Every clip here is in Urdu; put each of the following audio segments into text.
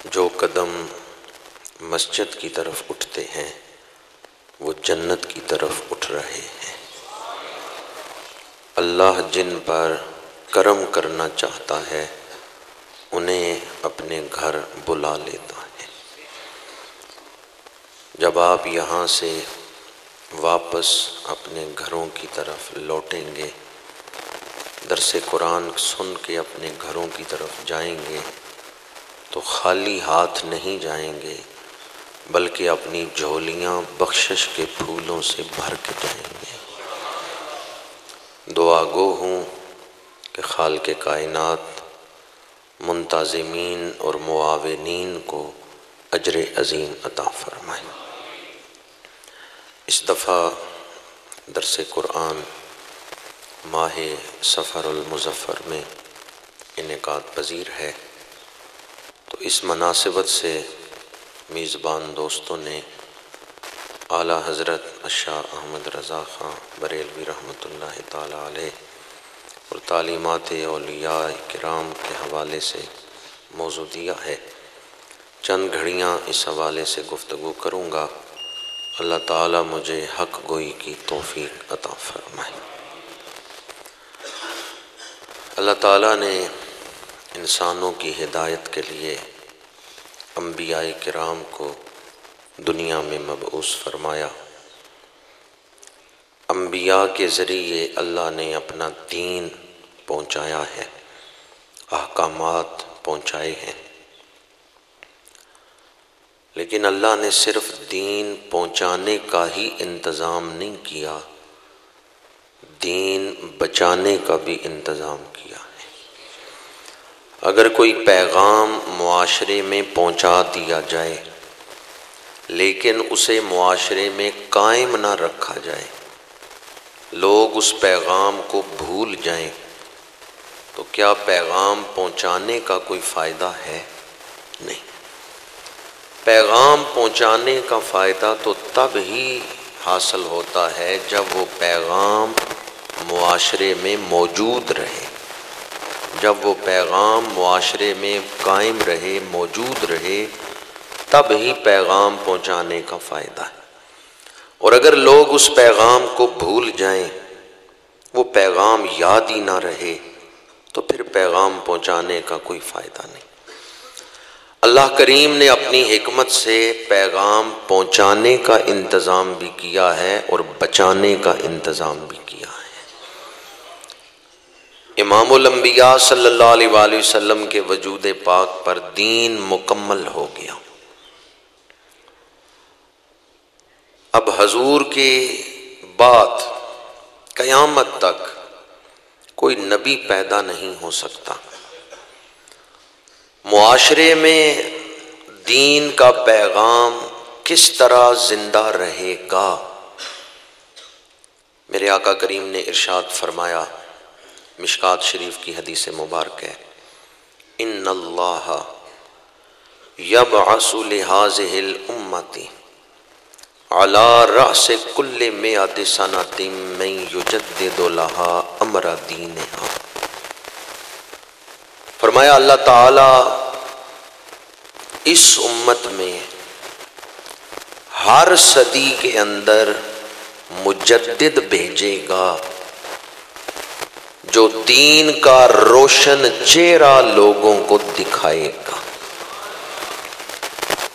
جو قدم مسجد کی طرف اٹھتے ہیں وہ جنت کی طرف اٹھ رہے ہیں۔ اللہ جن پر کرم کرنا چاہتا ہے انہیں اپنے گھر بلا لیتا ہے۔ جب آپ یہاں سے واپس اپنے گھروں کی طرف لوٹیں گے، درس قرآن سن کے اپنے گھروں کی طرف جائیں گے تو خالی ہاتھ نہیں جائیں گے، بلکہ اپنی جھولیاں بخشش کے پھولوں سے بھر کے جائیں گے۔ دعا گو ہوں کہ خالق کائنات منتظمین اور معاونین کو اجر عظیم عطا فرمائے۔ اس دفعہ درس قرآن ماہ سفر المظفر میں انعقاد پذیر ہے، تو اس مناسبت سے میزبان دوستوں نے اعلیٰ حضرت الشاہ احمد رضا خان بریلوی رحمۃ اللہ تعالی علیہ اور تعلیمات اولیاء کرام کے حوالے سے موضوع دیا ہے۔ چند گھڑیاں اس حوالے سے گفتگو کروں گا۔ اللہ تعالیٰ مجھے حق گوئی کی توفیق عطا فرمائے۔ اللہ تعالیٰ نے انسانوں کی ہدایت کے لیے انبیاء کرام کو دنیا میں مبعوث فرمایا۔ انبیاء کے ذریعے اللہ نے اپنا دین پہنچایا ہے، احکامات پہنچائے ہیں، لیکن اللہ نے صرف دین پہنچانے کا ہی انتظام نہیں کیا، دین بچانے کا بھی انتظام کیا ہے۔ اگر کوئی پیغام معاشرے میں پہنچا دیا جائے لیکن اسے معاشرے میں قائم نہ رکھا جائے، لوگ اس پیغام کو بھول جائیں، تو کیا پیغام پہنچانے کا کوئی فائدہ ہے؟ نہیں۔ پیغام پہنچانے کا فائدہ تو تب ہی حاصل ہوتا ہے جب وہ پیغام معاشرے میں موجود رہے، جب وہ پیغام معاشرے میں قائم رہے، موجود رہے، تب ہی پیغام پہنچانے کا فائدہ ہے۔ اور اگر لوگ اس پیغام کو بھول جائیں، وہ پیغام یاد ہی نہ رہے، تو پھر پیغام پہنچانے کا کوئی فائدہ نہیں۔ اللہ کریم نے اپنی حکمت سے پیغام پہنچانے کا انتظام بھی کیا ہے اور بچانے کا انتظام بھی کیا ہے۔ امام الانبیاء صلی اللہ علیہ وآلہ وسلم کے وجود پاک پر دین مکمل ہو گیا۔ اب حضور کے بعد قیامت تک کوئی نبی پیدا نہیں ہو سکتا۔ معاشرے میں دین کا پیغام کس طرح زندہ رہے گا؟ میرے آقا کریم نے ارشاد فرمایا، مشکات شریف کی حدیث مبارک ہے، ان اللہ یبعث لہذہ الامۃ علی رأس کل مئۃ سنۃ من یجدد لها امر دینہا۔ فرمایا اللہ تعالی اس امت میں ہر صدی کے اندر مجدد بھیجے گا جو دین کا روشن چہرہ لوگوں کو دکھائے گا۔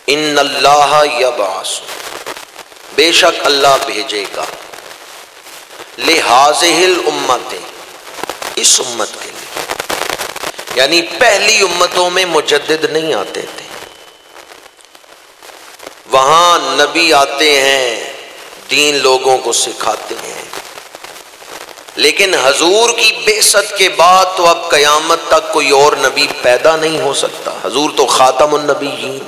ان اللہ یبعث، بے شک اللہ بھیجے گا، لہذہ الامۃ، اس امت کے لیے، یعنی پہلی امتوں میں مجدد نہیں آتے تھے، وہاں نبی آتے ہیں، دین لوگوں کو سکھاتے ہیں، لیکن حضور کی بعثت کے بعد تو اب قیامت تک کوئی اور نبی پیدا نہیں ہو سکتا، حضور تو خاتم النبیین۔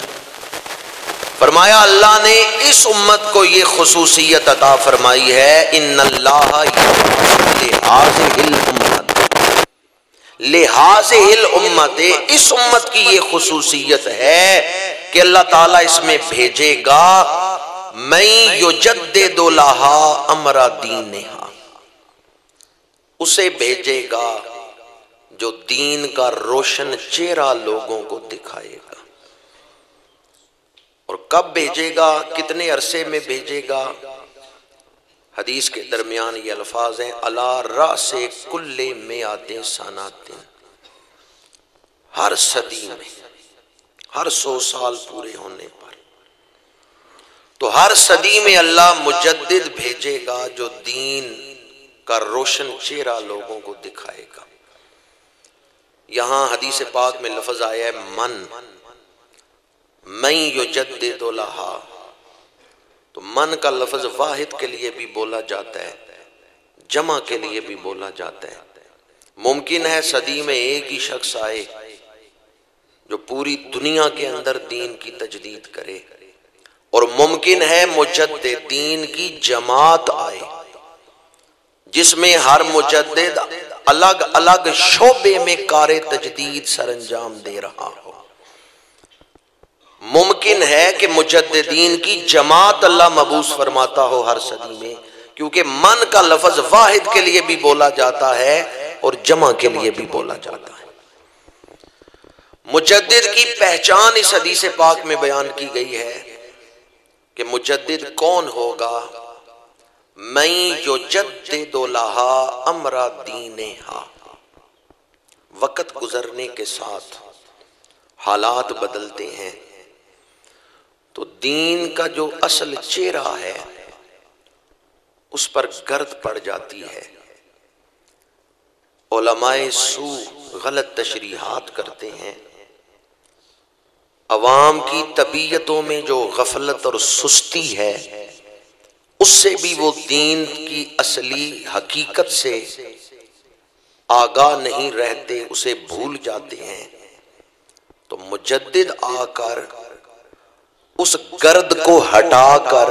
فرمایا اللہ نے اس امت کو یہ خصوصیت عطا فرمائی ہے، ان اللہ لہذہ الامۃ، لہذہ الامۃ، اس امت کی یہ خصوصیت ہے کہ اللہ تعالیٰ اس میں بھیجے گا من یجدد لہا امر دینہا، اسے بھیجے گا جو دین کا روشن چہرہ لوگوں کو دکھائے گا۔ کب بھیجے گا، کتنے عرصے میں بھیجے گا؟ حدیث کے درمیان یہ الفاظ ہیں، علی رأس کل مئات سنۃ، ہر صدی میں، ہر 100 سال پورے ہونے پر، تو ہر صدی میں اللہ مجدد بھیجے گا جو دین کا روشن چہرہ لوگوں کو دکھائے گا۔ یہاں حدیث پاک میں لفظ آیا ہے من یجدد لہا، تو من کا لفظ واحد کے لیے بھی بولا جاتا ہے، جمع کے لیے بھی بولا جاتا ہے۔ ممکن ہے صدی میں ایک ہی شخص آئے جو پوری دنیا کے اندر دین کی تجدید کرے، اور ممکن ہے مجدد دین کی جماعت آئے جس میں ہر مجدد الگ الگ شعبے میں کار تجدید سر انجام دے رہا ہو۔ ممکن ہے کہ مجددین کی جماعت اللہ مبعوث فرماتا ہو ہر صدی میں، کیونکہ من کا لفظ واحد کے لیے بھی بولا جاتا ہے اور جمع کے لیے بھی بولا جاتا ہے۔ مجدد کی پہچان اس حدیث پاک میں بیان کی گئی ہے کہ مجدد کون ہوگا؟ من یجدد لہا امر دینہا، وقت گزرنے کے ساتھ حالات بدلتے ہیں تو دین کا جو اصل چہرہ ہے اس پر گرد پڑ جاتی ہے۔ علماء سوء غلط تشریحات کرتے ہیں، عوام کی طبیعتوں میں جو غفلت اور سستی ہے اس سے بھی وہ دین کی اصلی حقیقت سے آگاہ نہیں رہتے، اسے بھول جاتے ہیں۔ تو مجدد آ کر اس گرد کو ہٹا کر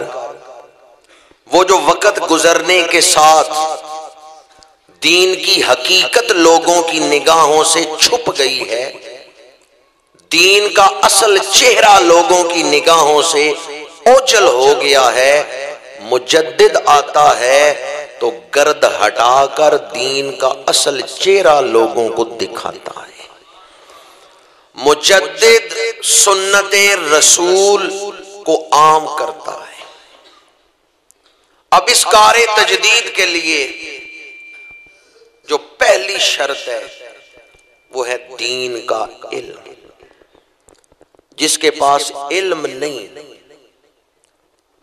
وہ جو وقت گزرنے کے ساتھ دین کی حقیقت لوگوں کی نگاہوں سے چھپ گئی ہے، دین کا اصل چہرہ لوگوں کی نگاہوں سے اوجھل ہو گیا ہے، مجدد آتا ہے تو گرد ہٹا کر دین کا اصل چہرہ لوگوں کو دکھاتا ہے۔ مجدد سنت رسول کو عام کرتا ہے۔ اب اس کار تجدید کے لیے جو پہلی شرط ہے وہ ہے دین کا علم۔ جس کے پاس علم نہیں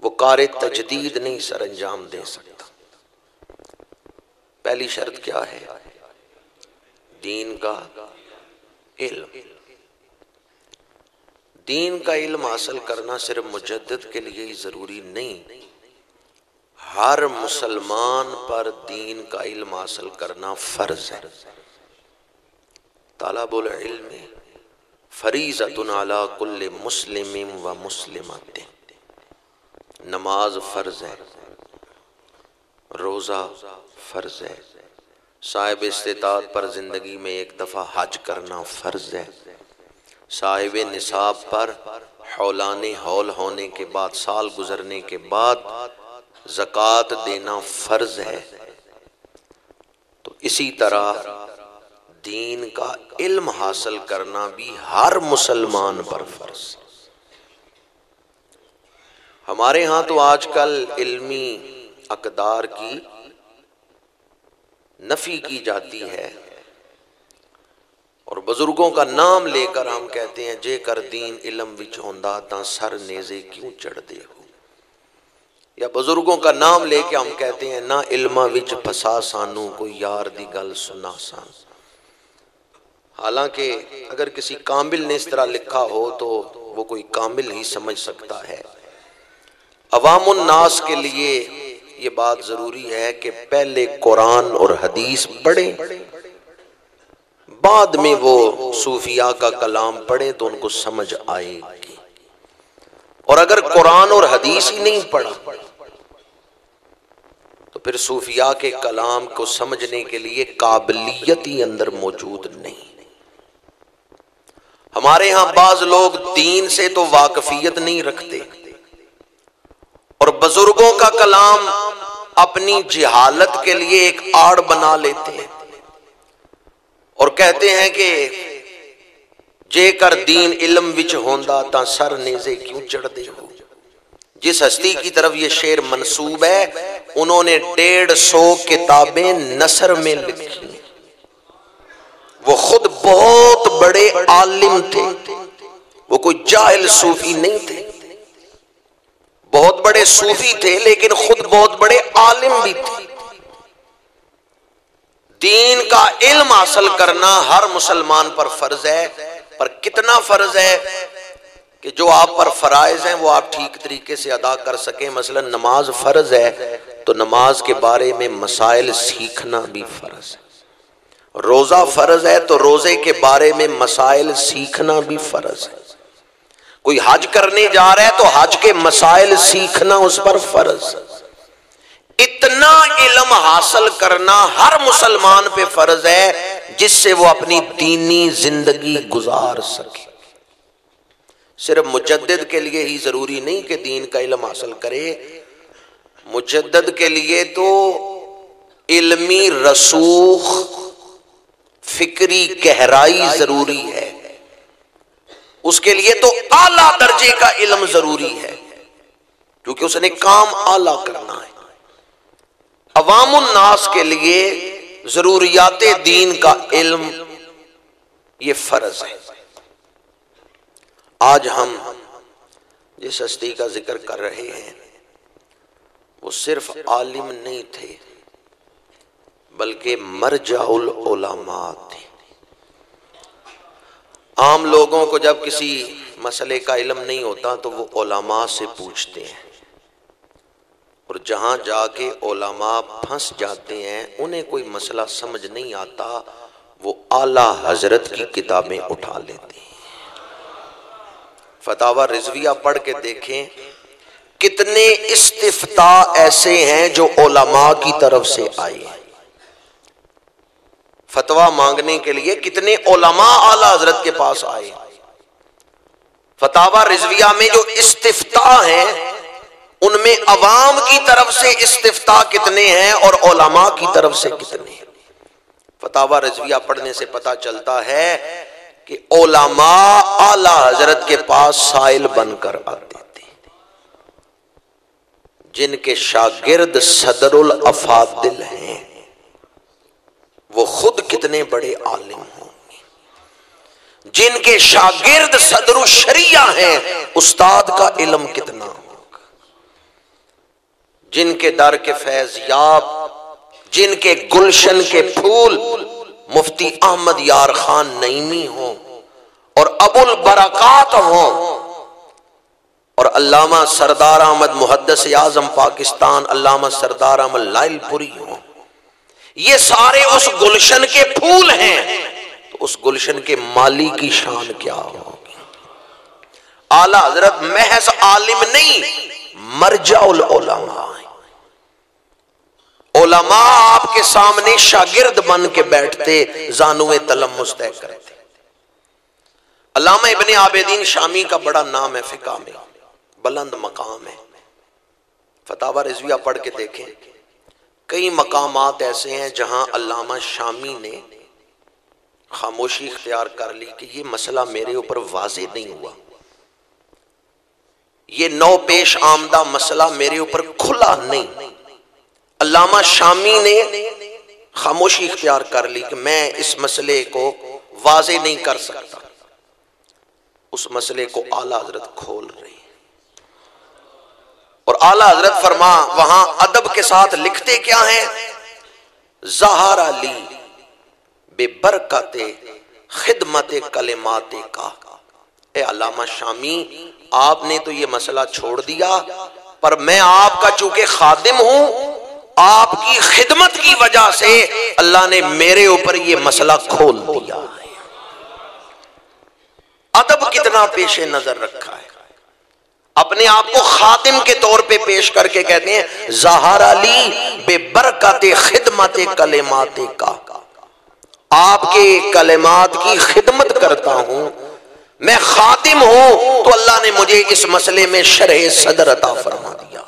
وہ کار تجدید نہیں سر انجام دے سکتا۔ پہلی شرط کیا ہے؟ دین کا علم۔ دین کا علم حاصل کرنا صرف مجدد کے لیے ہی ضروری نہیں، ہر مسلمان پر دین کا علم حاصل کرنا فرض ہے۔ طلب العلم فریضۃ علی کل مسلم و مسلمۃ، نماز فرض ہے، روزہ فرض ہے، صاحب استطاعت پر زندگی میں ایک دفعہ حج کرنا فرض ہے، صاحب نصاب پر حولان حول ہونے کے بعد، سال گزرنے کے بعد زکوٰۃ دینا فرض ہے۔ تو اسی طرح دین کا علم حاصل کرنا بھی ہر مسلمان پر فرض۔ ہمارے ہاں تو آج کل علمی اقدار کی نفی کی جاتی ہے اور بزرگوں کا نام لے کر ہم کہتے ہیں جے کر دین علم وچ ہوندا تاں سر نیزے کیوں چڑھ دے ہو، یا بزرگوں کا نام لے کے ہم کہتے ہیں نہ علمہ وچ پھسا سانو کوئی یار دی گل سنا سان۔ حالانکہ اگر کسی کامل نے اس طرح لکھا ہو تو وہ کوئی کامل ہی سمجھ سکتا ہے۔ عوام الناس کے لیے یہ بات ضروری ہے کہ پہلے قرآن اور حدیث پڑھیں، بعد میں وہ صوفیاء کا کلام پڑھیں تو ان کو سمجھ آئے گی۔ اور اگر قرآن اور حدیث ہی نہیں پڑھا تو پھر صوفیاء کے کلام کو سمجھنے کے لیے قابلیت ہی اندر موجود نہیں۔ ہمارے ہاں بعض لوگ دین سے تو واقفیت نہیں رکھتے اور بزرگوں کا کلام اپنی جہالت کے لیے ایک آڑ بنا لیتے ہیں اور کہتے ہیں کہ جے کر دین علم وچ ہوندا تاں سر نیزے کیوں چڑھ دے ہو۔ جس ہستی کی طرف یہ شعر منسوب ہے انہوں نے 150 کتابیں نثر میں لکھی، وہ خود بہت بڑے عالم تھے، وہ کوئی جاہل صوفی نہیں تھے، بہت بڑے صوفی تھے لیکن خود بہت بڑے عالم بھی تھے۔ دین کا علم حاصل کرنا ہر مسلمان پر فرض ہے، پر کتنا فرض ہے کہ جو آپ پر فرائض ہیں وہ آپ ٹھیک طریقے سے ادا کر سکیں۔ مثلا نماز فرض ہے تو نماز کے بارے میں مسائل سیکھنا بھی فرض ہے، روزہ فرض ہے تو روزے کے بارے میں مسائل سیکھنا بھی فرض ہے، کوئی حج کرنے جا رہا ہے تو حج کے مسائل سیکھنا اس پر فرض ہے۔ اتنا علم حاصل کرنا ہر مسلمان پہ فرض ہے جس سے وہ اپنی دینی زندگی گزار سکے۔ صرف مجدد کے لیے ہی ضروری نہیں کہ دین کا علم حاصل کرے، مجدد کے لیے تو علمی رسوخ، فکری گہرائی ضروری ہے، اس کے لیے تو اعلیٰ درجے کا علم ضروری ہے کیونکہ اس نے کام اعلیٰ کرنا ہے۔ عوام الناس کے لیے ضروریات دین کا علم یہ فرض ہے۔ آج ہم جس ہستی کا ذکر کر رہے ہیں وہ صرف عالم نہیں تھے بلکہ مرجع العلماء تھے۔ عام لوگوں کو جب کسی مسئلے کا علم نہیں ہوتا تو وہ علماء سے پوچھتے ہیں، اور جہاں جا کے علماء پھنس جاتے ہیں، انہیں کوئی مسئلہ سمجھ نہیں آتا، وہ اعلیٰ حضرت کی کتابیں اٹھا لیتے ہیں۔ فتاوی رضویہ پڑھ کے دیکھیں کتنے استفتاء ایسے ہیں جو علماء کی طرف سے آئے ہیں۔ فتویٰ مانگنے کے لیے کتنے علماء اعلیٰ حضرت کے پاس آئے۔ فتاوی رضویہ میں جو استفتاء ہیں ان میں عوام کی طرف سے استفتاء کتنے ہیں اور علماء کی طرف سے کتنے ہیں۔ فتاوی رضویہ پڑھنے سے پتہ چلتا ہے کہ علماء اعلیٰ حضرت کے پاس سائل بن کر آتے تھے، جن کے شاگرد صدر الافاضل ہیں وہ خود کتنے بڑے عالم ہوں گے، جن کے شاگرد صدر الشریعہ ہیں استاد کا علم کتنا ہوگا، جن کے در کے فیض یاب، جن کے گلشن کے پھول مفتی احمد یار خان نعیمی ہوں اور ابو البرکات ہوں اور علامہ سردار احمد محدث اعظم پاکستان علامہ سردار احمد لائل پوری ہوں، یہ سارے اس گلشن کے پھول ہیں، تو اس گلشن کے مالی کی شان کیا ہوگی۔ اعلیٰ حضرت محض عالم نہیں، مرجع العلماء ہیں۔ علماء آپ کے سامنے شاگرد بن کے بیٹھتے، زانوے تلمس طے کرتے۔ علامہ ابن عابدین شامی کا بڑا نام ہے، فقہ میں بلند مقام ہے۔ فتاوی رضویہ پڑھ کے دیکھیں، کئی مقامات ایسے ہیں جہاں علامہ شامی نے خاموشی اختیار کر لی کہ یہ مسئلہ میرے اوپر واضح نہیں ہوا، یہ نو پیش آمدہ مسئلہ میرے اوپر کھلا نہیں۔ علامہ شامی نے خاموشی اختیار کر لی کہ میں اس مسئلے کو واضح نہیں کر سکتا، اس مسئلے کو اعلیٰ حضرت کھول رہی ہیں، اور اعلیٰ حضرت فرما وہاں ادب کے ساتھ لکھتے کیا ہیں، ظہر علی بے برکت خدمت کلمات کا۔ اے علامہ شامی، آپ نے تو یہ مسئلہ چھوڑ دیا، پر میں آپ کا چونکہ خادم ہوں، آپ کی خدمت کی وجہ سے اللہ نے میرے اوپر یہ مسئلہ کھول دیا ہے۔ ادب کتنا پیش نظر رکھا ہے، اپنے آپ کو خادم کے طور پہ پیش کر کے کہتے ہیں ظہر علی بے برکت خدمت کلمات کا، آپ کے کلمات کی خدمت کرتا ہوں، میں خادم ہوں، تو اللہ نے مجھے اس مسئلے میں شرح صدر عطا فرما دیا ہے۔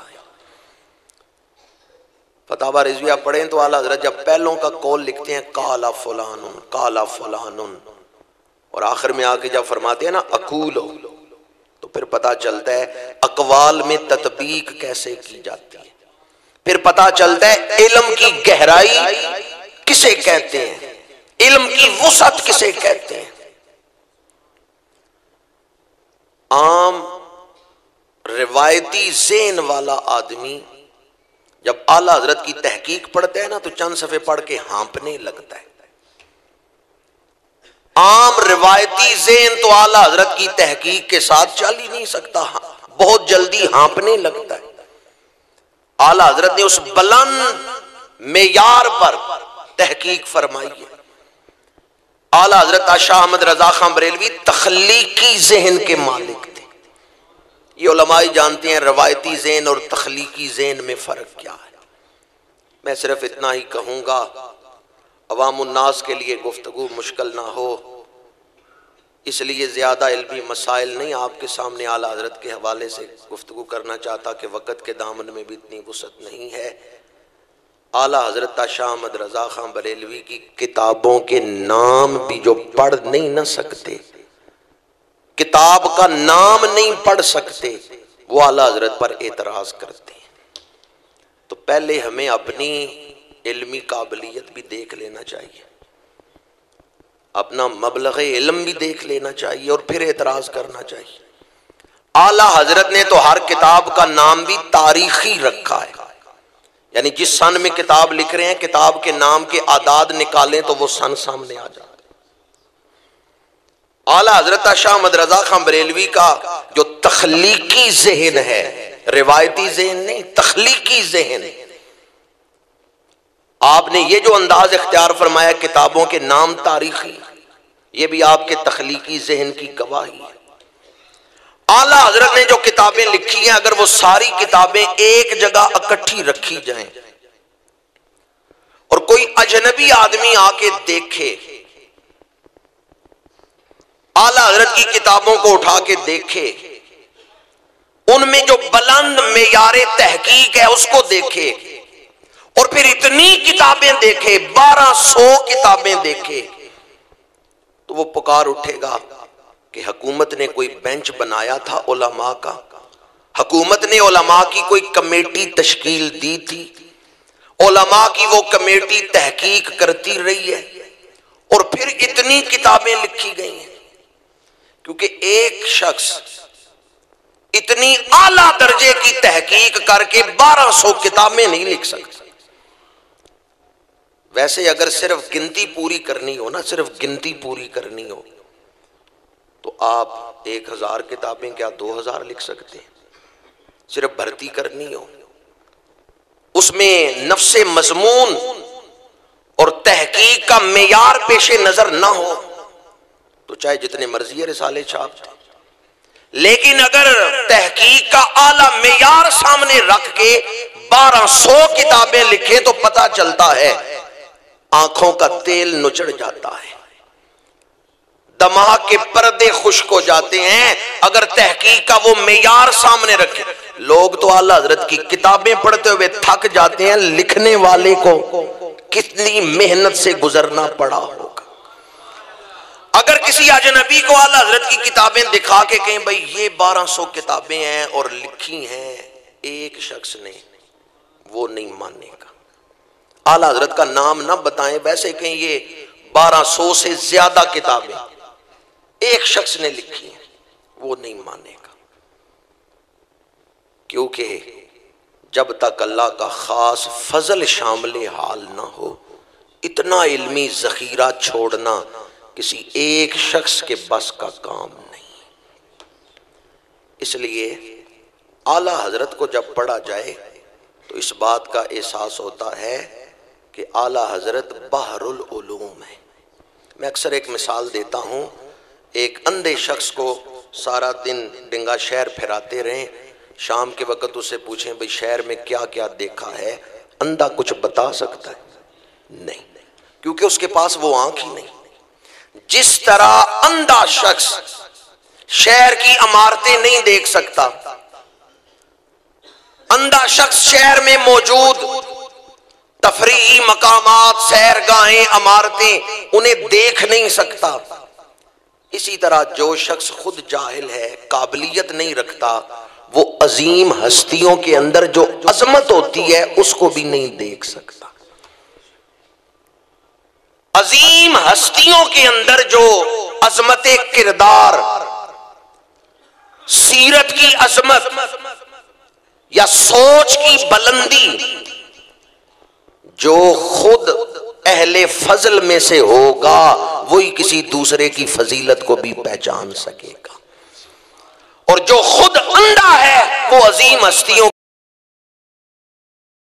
فتاوی رضویہ پڑھیں تو اعلیٰ حضرت جب پہلوں کا قول لکھتے ہیں قال فلان قال فلان، اور آخر میں آ کے جب فرماتے ہیں نا اقولو، تو پھر پتا چلتا ہے اقوال میں تطبیق کیسے کی جاتی ہے، پھر پتا چلتا ہے علم کی گہرائی کسے کہتے ہیں، علم کی وسعت کسے کہتے ہیں۔ عام روایتی ذہن والا آدمی جب اعلیٰ حضرت کی تحقیق پڑھتا ہے نا تو چند صفحے پڑھ کے ہانپنے لگتا ہے۔ عام روایتی ذہن تو اعلیٰ حضرت کی تحقیق کے ساتھ چل ہی نہیں سکتا، بہت جلدی ہانپنے لگتا ہے۔ اعلیٰ حضرت نے اس بلند معیار پر تحقیق فرمائی ہے۔ اعلیٰ حضرت شاہ احمد رضا خان بریلوی تخلیقی ذہن کے مالک تھے۔ یہ علماء جانتے ہیں روایتی ذہن اور تخلیقی ذہن میں فرق کیا ہے۔ میں صرف اتنا ہی کہوں گا، عوام الناس کے لیے گفتگو مشکل نہ ہو، اس لیے زیادہ علمی مسائل نہیں آپ کے سامنے اعلیٰ حضرت کے حوالے سے گفتگو کرنا چاہتا کہ وقت کے دامن میں بھی اتنی وسعت نہیں ہے۔ اعلیٰ حضرت شاہ احمد رضا خان بریلوی کی کتابوں کے نام بھی جو پڑھ نہیں نہ سکتے، کتاب کا نام نہیں پڑھ سکتے، وہ اعلیٰ حضرت پر اعتراض کرتے ہیں۔ تو پہلے ہمیں اپنی علمی قابلیت بھی دیکھ لینا چاہیے، اپنا مبلغ علم بھی دیکھ لینا چاہیے اور پھر اعتراض کرنا چاہیے۔ اعلیٰ حضرت نے تو ہر کتاب کا نام بھی تاریخی رکھا ہے، یعنی جس سن میں کتاب لکھ رہے ہیں کتاب کے نام کے اعداد نکالیں تو وہ سن سامنے آ جائے۔ اعلیٰ حضرت شاہ احمد رضا خان بریلوی کا جو تخلیقی ذہن ہے، روایتی ذہن نہیں، تخلیقی ذہن، آپ نے یہ جو انداز اختیار فرمایا کتابوں کے نام تاریخی، یہ بھی آپ کے تخلیقی ذہن کی گواہی ہے۔ اعلیٰ حضرت نے جو کتابیں لکھی ہیں اگر وہ ساری کتابیں ایک جگہ اکٹھی رکھی جائیں اور کوئی اجنبی آدمی آ کے دیکھے، اعلیٰ حضرت کی کتابوں کو اٹھا کے دیکھے، ان میں جو بلند معیار تحقیق ہے اس کو دیکھے اور پھر اتنی کتابیں دیکھے، 1200 کتابیں دیکھے، تو وہ پکار اٹھے گا کہ حکومت نے کوئی بینچ بنایا تھا علماء کا، حکومت نے علماء کی کوئی کمیٹی تشکیل دی تھی، علماء کی وہ کمیٹی تحقیق کرتی رہی ہے اور پھر اتنی کتابیں لکھی گئی ہیں، کیونکہ ایک شخص اتنی اعلیٰ درجے کی تحقیق کر کے 1200 کتابیں نہیں لکھ سکتا۔ ویسے اگر صرف گنتی پوری کرنی ہو نا، صرف گنتی پوری کرنی ہو تو آپ 1000 کتابیں کیا 2000 لکھ سکتے ہیں۔ صرف بھرتی کرنی ہو، اس میں نفس مضمون اور تحقیق کا معیار پیش نظر نہ ہو تو چاہے جتنے مرضی رسالے چھاپ دیں، لیکن اگر تحقیق کا اعلیٰ معیار سامنے رکھ کے 1200 کتابیں لکھے تو پتہ چلتا ہے آنکھوں کا تیل نچڑ جاتا ہے، دماغ کے پردے خشک ہو جاتے ہیں اگر تحقیق کا وہ معیار سامنے رکھے۔ لوگ تو اعلیٰ حضرت کی کتابیں پڑھتے ہوئے تھک جاتے ہیں، لکھنے والے کو کتنی محنت سے گزرنا پڑا ہوگا۔ اگر کسی اجنبی کو اعلیٰ حضرت کی کتابیں دکھا کے کہیں بھئی یہ 1200 کتابیں ہیں اور لکھی ہیں ایک شخص نے، وہ نہیں مانے گا۔ اعلیٰ حضرت کا نام نہ بتائیں، ویسے کہیں یہ 1200 سے زیادہ کتابیں ایک شخص نے لکھی ہیں، وہ نہیں مانے گا، کیونکہ جب تک اللہ کا خاص فضل شامل حال نہ ہو اتنا علمی ذخیرہ چھوڑنا کسی ایک شخص کے بس کا کام نہیں۔ اس لیے اعلیٰ حضرت کو جب پڑھا جائے تو اس بات کا احساس ہوتا ہے کہ اعلیٰ حضرت بحر العلوم ہے۔ میں اکثر ایک مثال دیتا ہوں، ایک اندھے شخص کو سارا دن ڈنگا شہر پھراتے رہیں، شام کے وقت اسے پوچھیں بھئی شہر میں کیا کیا دیکھا ہے، اندھا کچھ بتا سکتا ہے؟ نہیں، کیونکہ اس کے پاس وہ آنکھ ہی نہیں۔ جس طرح اندھا شخص شہر کی عمارتیں نہیں دیکھ سکتا، اندھا شخص شہر میں موجود تفریحی مقامات، سیر گاہیں، عمارتیں انہیں دیکھ نہیں سکتا، اسی طرح جو شخص خود جاہل ہے، قابلیت نہیں رکھتا، وہ عظیم ہستیوں کے اندر جو عظمت ہوتی ہے اس کو بھی نہیں دیکھ سکتا۔ عظیم ہستیوں کے اندر جو عظمت کردار، سیرت کی عظمت یا سوچ کی بلندی، جو خود اہل فضل میں سے ہوگا وہی کسی دوسرے کی فضیلت کو بھی پہچان سکے گا، اور جو خود اندھا ہے وہ عظیم ہستیوں